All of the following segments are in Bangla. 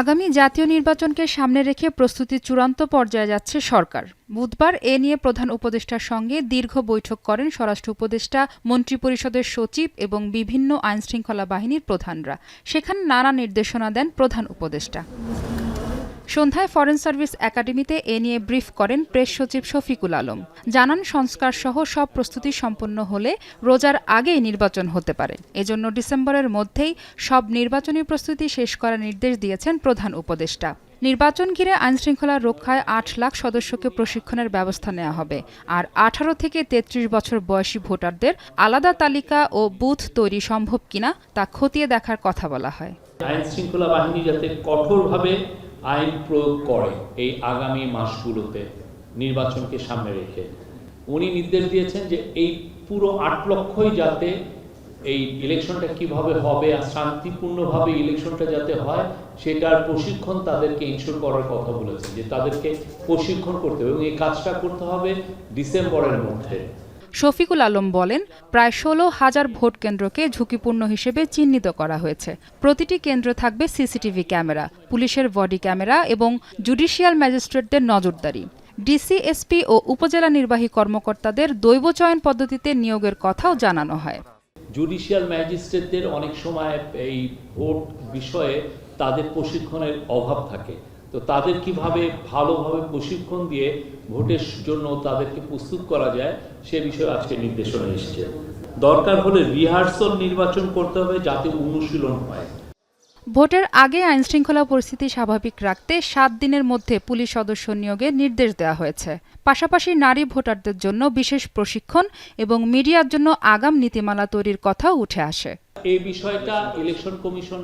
আগামী জাতীয় নির্বাচনকে সামনে রেখে প্রস্তুতি চূড়ান্ত পর্যায়ে যাচ্ছে সরকার। বুধবার এ নিয়ে প্রধান উপদেষ্টার সঙ্গে দীর্ঘ বৈঠক করেন স্বরাষ্ট্র উপদেষ্টা, মন্ত্রিপরিষদের সচিব এবং বিভিন্ন আইনশৃঙ্খলা বাহিনীর প্রধানরা। সেখানে নানা নির্দেশনা দেন প্রধান উপদেষ্টা। সন্ধ্যায় ফরেন সার্ভিস একাডেমিতে এ নিয়ে ব্রিফ করেন প্রেস সচিব শফিকুল আলম। জানান, সংস্কারসহ সব প্রস্তুতি সম্পন্ন হলে রোজার আগেই নির্বাচন হতে পারে। এজন্য ডিসেম্বরের মধ্যেই সব নির্বাচনী প্রস্তুতি শেষ করার নির্দেশ দিয়েছেন প্রধান উপদেষ্টা। নির্বাচন ঘিরে আইনশৃঙ্খলা রক্ষায় ৮ লাখ সদস্যকে প্রশিক্ষণের ব্যবস্থা নেওয়া হবে। আর ১৮ থেকে ৩৩ বছর বয়সী ভোটারদের আলাদা তালিকা ও বুথ তৈরি সম্ভব কিনা তা খতিয়ে দেখার কথা বলা হয়। আইনশৃঙ্খলা বাহিনী যাতে কঠোরভাবে আইন প্রয়োগ করে এই আগামী মাসগুলোতে নির্বাচনকে সামনে রেখে উনি নির্দেশ দিয়েছেন যে এই পুরো ৮ লক্ষই যাতে এই ইলেকশনটা কিভাবে হবে আর শান্তিপূর্ণভাবে ইলেকশনটা যাতে হয় সেটার প্রশিক্ষণ তাদেরকে ইনশিওর করার কথা বলেছেন, যে তাদেরকে প্রশিক্ষণ করতে হবে এবং এই কাজটা করতে হবে ডিসেম্বরের মধ্যে। শফিকুল আলম বলেন, প্রায় ১৬,০০০ ভোট কেন্দ্রকে ঝুঁকিপূর্ণ হিসেবে চিহ্নিত করা হয়েছে। প্রতিটি কেন্দ্রে থাকবে সিসিটিভি ক্যামেরা, পুলিশের বডি ক্যামেরা এবং জুডিশিয়াল ম্যাজিস্ট্রেটদের নজরদারি। ডিসি, এসপি ও উপজেলা নির্বাহী কর্মকর্তাদের দৈব চয়ন পদ্ধতিতে নিয়োগের কথাও জানানো হয়। জুডিশিয়াল ম্যাজিস্ট্রেটদের অনেক সময় এই ভোট বিষয়ে তাদের প্রশিক্ষণের অভাব থাকে, তো তাদের কিভাবে ভালোভাবে প্রশিক্ষণ দিয়ে ভোটের জন্য তাদেরকে প্রস্তুত করা যায় সে বিষয়ে আজকে নির্দেশনা এসেছে। দরকার হলে রিহার্সাল নির্বাচন করতে হবে যাতে অনুশীলন হয়। ভোটের আগে আইনশৃঙ্খলা পরিস্থিতি স্বাভাবিক রাখতে ৭ দিনের মধ্যে পুলিশ সদস্য নিয়োগের নির্দেশ দেওয়া হয়েছে। পাশাপাশি নারী ভোটারদের জন্য বিশেষ প্রশিক্ষণ এবং মিডিয়ার জন্য আগাম নীতিমালা তৈরির কথাও উঠে আসে। এই বিষয়টা ইলেকশন কমিশন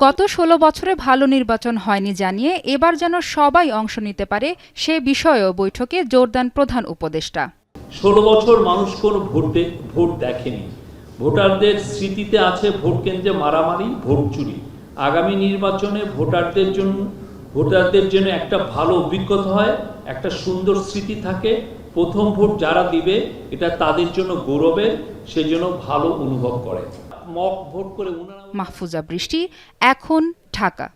গত ১৬ বছরে ভালো নির্বাচন হয়নি জানিয়ে এবার যেন সবাই অংশ নিতে পারে সে বিষয়েও বৈঠকে জোর দেন প্রধান উপদেষ্টা। ১৬ বছর মানুষ কোনো ভোট দেখেনি। ভোটারদের স্মৃতিতে আছে ভোট কেন্দ্রে মারামারি, ভোট চুরি। আগামী নির্বাচনে ভোটারদের জন্য একটা ভালো অভিজ্ঞতা হয়, একটা সুন্দর স্মৃতি থাকে। প্রথম ভোট যারা দিবে এটা তাদের জন্য গৌরবের, সেজন্য ভালো অনুভব করে। মক ভোট করে মাহফুজা বৃষ্টি, এখন, ঢাকা।